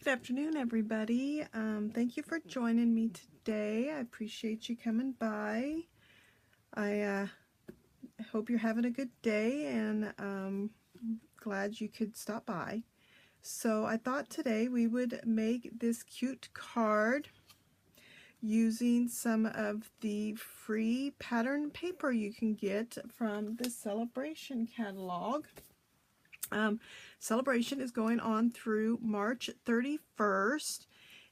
Good afternoon, everybody. Thank you for joining me today. I appreciate you coming by. I hope you're having a good day, and glad you could stop by. So I thought today we would make this cute card using some of the free pattern paper you can get from the Celebration catalog. Celebration is going on through March 31st,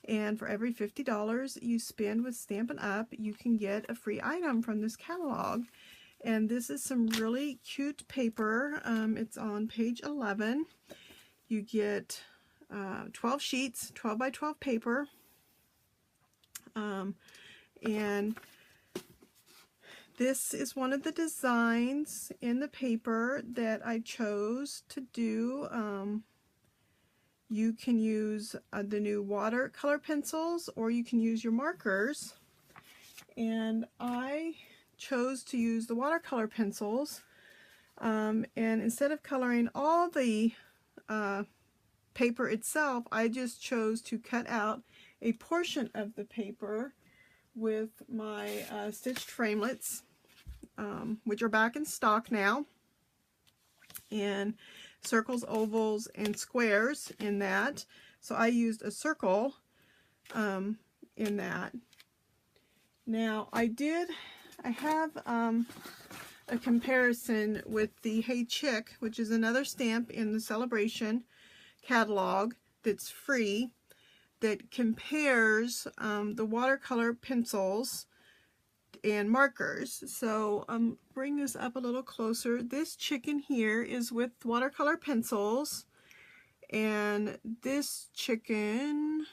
and for every $50 you spend with Stampin' Up, you can get a free item from this catalog. And this is some really cute paper. It's on page 11. You get 12 sheets, 12 by 12 paper, and this is one of the designs in the paper that I chose to do. You can use the new watercolor pencils, or you can use your markers. And I chose to use the watercolor pencils. And instead of coloring all the paper itself, I just chose to cut out a portion of the paper with my stitched framelits, which are back in stock now, and circles, ovals, and squares in that. So I used a circle in that. Now I have a comparison with the Hey Chick, which is another stamp in the Celebration catalog that's free, that compares the watercolor pencils and markers. So bring this up a little closer. This chicken here is with watercolor pencils, and this chicken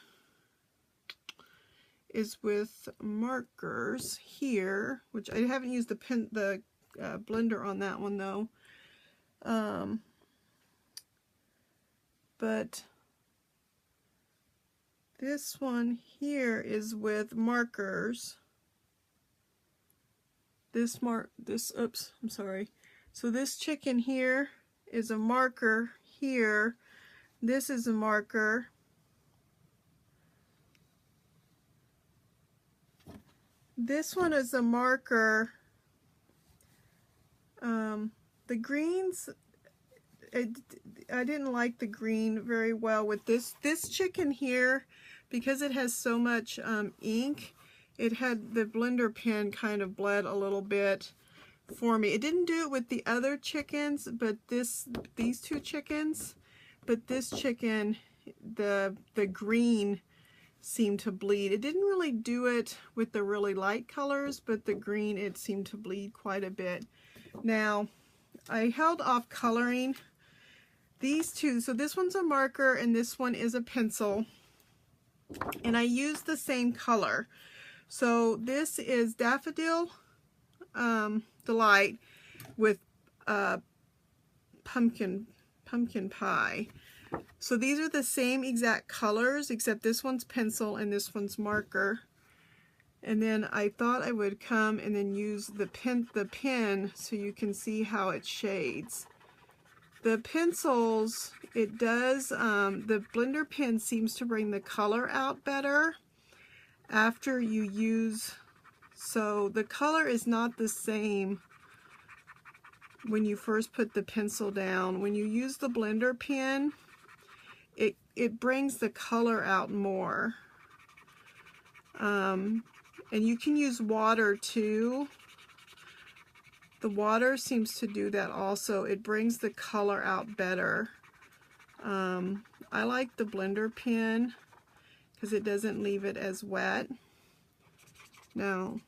is with markers here, which I haven't used the blender on that one though. But this one here is with markers. Oops, I'm sorry. So this chicken here is a marker here. This is a marker. This one is a marker. The greens, I didn't like the green very well with this. This chicken here, because it has so much ink, it had the blender pen kind of bled a little bit for me. It didn't do it with the other chickens, but these two chickens, but this chicken, the green seemed to bleed. It didn't really do it with the really light colors, but the green, it seemed to bleed quite a bit. Now, I held off coloring these two. So this one's a marker and this one is a pencil, and I used the same color. So this is Daffodil Delight with pumpkin pie. So these are the same exact colors, except this one's pencil and this one's marker. And then I thought I would come and then use the pen so you can see how it shades. The pencils, it does, the blender pen seems to bring the color out better after you use, so the color is not the same when you first put the pencil down. When you use the blender pen, it brings the color out more. And you can use water too. The water seems to do that also. It brings the color out better. I like the blender pen because it doesn't leave it as wet. Now,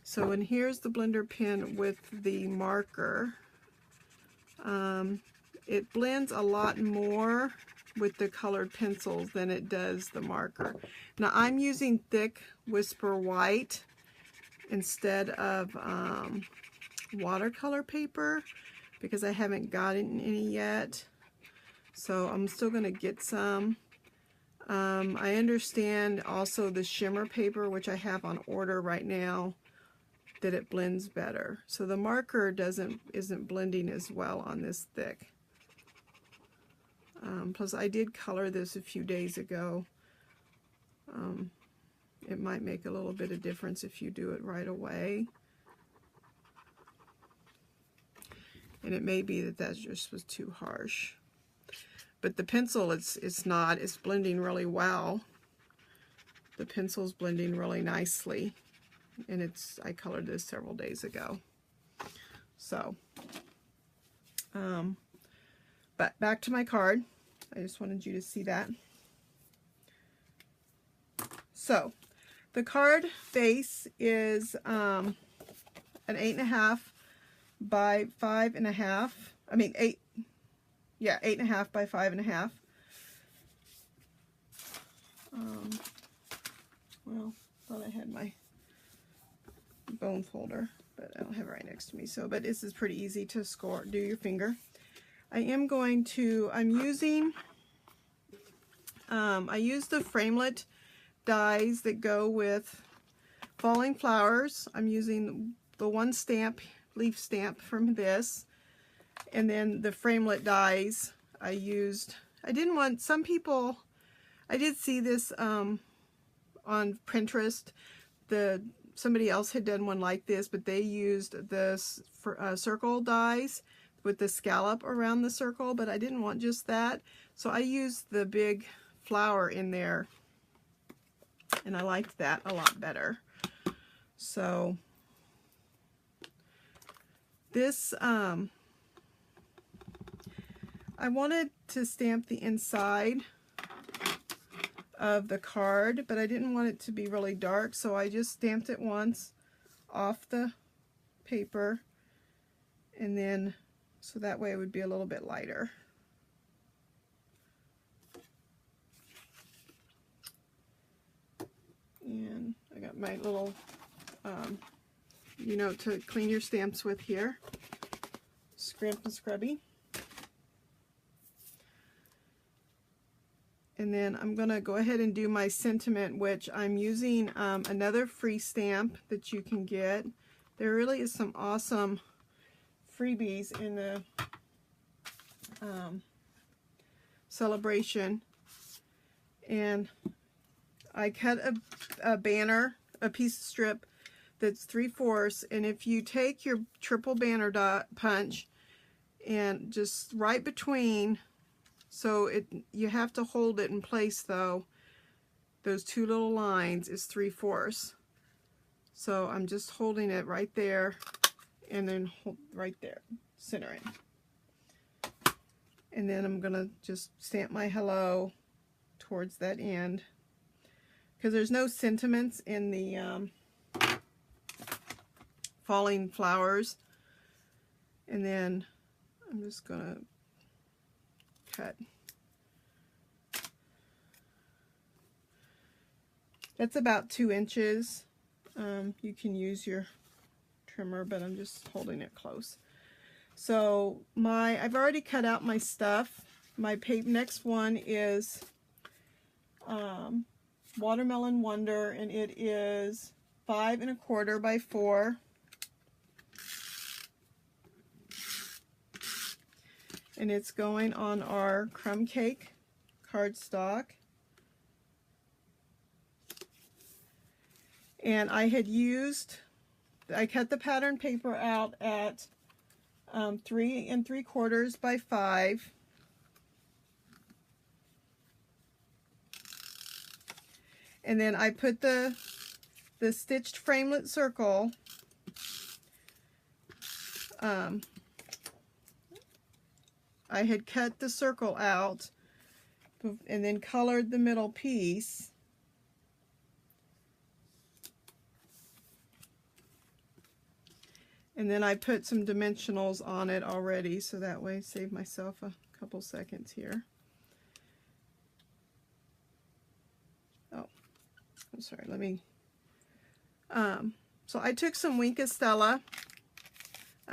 so and here's the blender pen with the marker. It blends a lot more with the colored pencils than it does the marker. Now I'm using thick Whisper White instead of watercolor paper because I haven't gotten any yet. So I'm still going to get some. I understand also the shimmer paper, which I have on order right now, that it blends better. So the marker isn't blending as well on this thick. Plus I did color this a few days ago. It might make a little bit of difference if you do it right away. And it may be that that just was too harsh. But the pencil, it's not. It's blending really well. The pencil's blending really nicely. And I colored this several days ago. So, but back to my card. I just wanted you to see that. So, the card base is an 8.5 by 5.5. I mean 8. Yeah, 8.5 by 5.5. Well, thought I had my bone folder, but I don't have it right next to me. So, but this is pretty easy to score. Do your finger. I used the framelit dies that go with falling flowers. I'm using the one stamp, leaf stamp from this. And then the framelit dies I didn't want, some people, I did see this on Pinterest. Somebody else had done one like this, but they used this for, circle dies with the scallop around the circle, but I didn't want just that. So I used the big flower in there, and I liked that a lot better. So this, I wanted to stamp the inside of the card, but I didn't want it to be really dark, so I just stamped it once off the paper, and then so that way it would be a little bit lighter. And I got my little you know, to clean your stamps with here, Scrimp and Scrubby. And then I'm going to go ahead and do my sentiment, which I'm using another free stamp that you can get. There really is some awesome freebies in the celebration. And I cut a banner, a piece of strip that's 3/4, and if you take your triple banner dot punch and just right between, so you have to hold it in place though, those two little lines is 3/4. So I'm just holding it right there, and then hold right there, centering. And then I'm gonna just stamp my hello towards that end, because there's no sentiments in the falling flowers. And then I'm just gonna cut. That's about 2 inches. You can use your trimmer, but I'm just holding it close. So I've already cut out my stuff. My next one is Watermelon Wonder, and it is 5 1/4 by 4. And it's going on our crumb cake cardstock. And I cut the pattern paper out at 3 3/4 by 5. And then I put the stitched framelit circle, I had cut the circle out and then colored the middle piece. And then I put some dimensionals on it already, so that way I save myself a couple seconds here. Oh, I'm sorry, let me, so I took some Wink of Stella.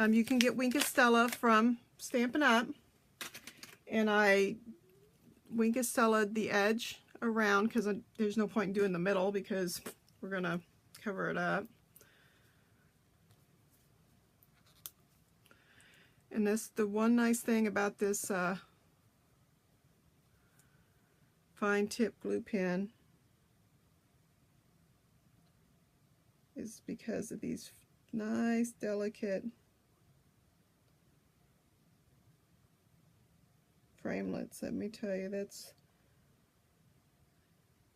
You can get Wink of Stella from Stampin' Up. And I Wink of Stella the edge around, because there's no point in doing the middle because we're going to cover it up. And the one nice thing about this fine tip glue pen is because of these nice, delicate framelits. Let me tell you, it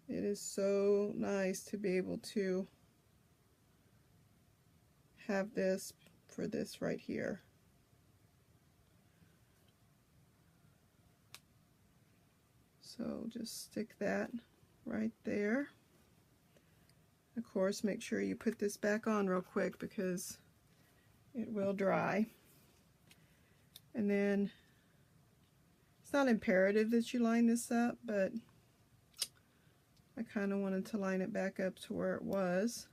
is so nice to be able to have this for this right here. So just stick that right there. Of course, make sure you put this back on real quick because it will dry. And then it's not imperative that you line this up, but I kind of wanted to line it back up to where it was.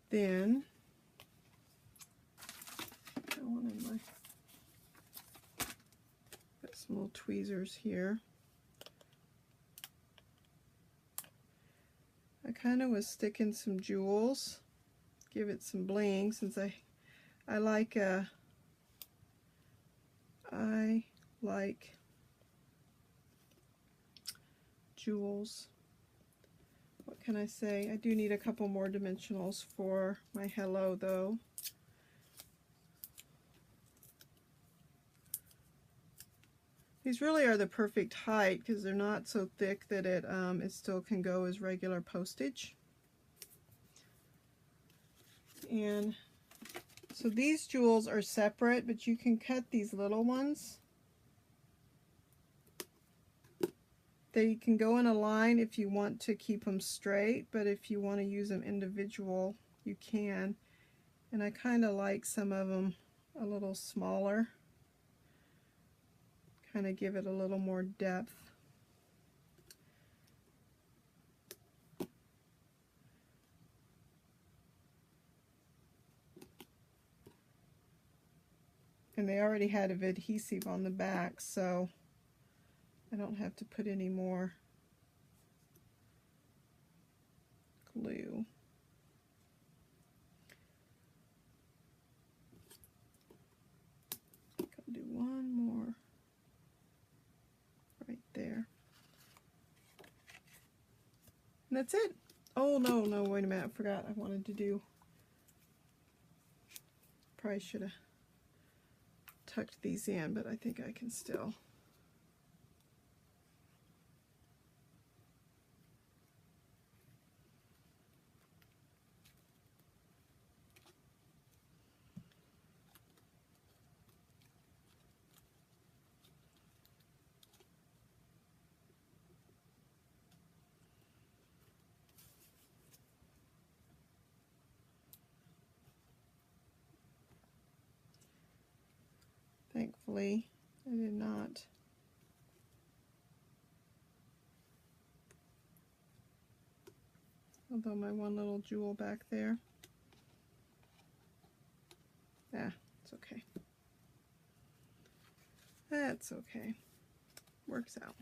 Then I wanted my got some little tweezers here. I kind of was sticking some jewels, give it some bling, since I like jewels. What can I say? I do need a couple more dimensionals for my hello though. These really are the perfect height because they're not so thick that it still can go as regular postage. And so these jewels are separate, but you can cut these little ones. They can go in a line if you want to keep them straight, but if you want to use them individual, you can. And I kind of like some of them a little smaller. Kind of give it a little more depth. And they already had an adhesive on the back, so I don't have to put any more glue. I'll do one more right there. And that's it. Oh, no, wait a minute. I forgot I wanted to do, probably should have tucked these in, but I think I can still. Thankfully, I did not. Although my one little jewel back there. It's okay. That's okay. Works out.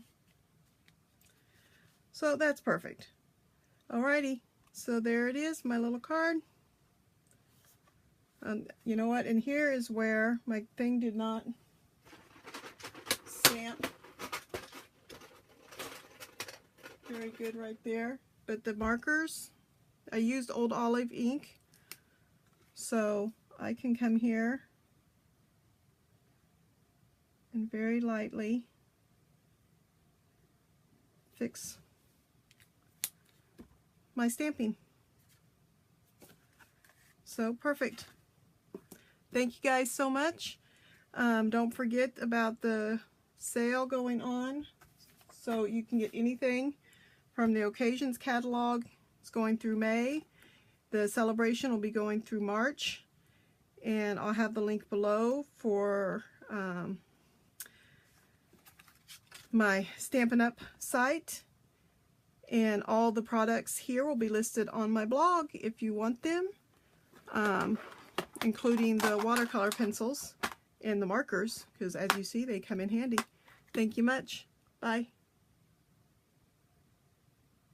So that's perfect. Alrighty. So there it is, my little card. You know what? And here is where my thing did not stamp very good right there. But the markers, I used old olive ink, so I can come here and very lightly fix my stamping. So perfect. Thank you guys so much. Don't forget about the sale going on. So you can get anything from the Occasions catalog. It's going through May. The celebration will be going through March. And I'll have the link below for my Stampin' Up! Site. And all the products here will be listed on my blog if you want them. Including the watercolor pencils and the markers, because as you see, they come in handy. Thank you much. Bye.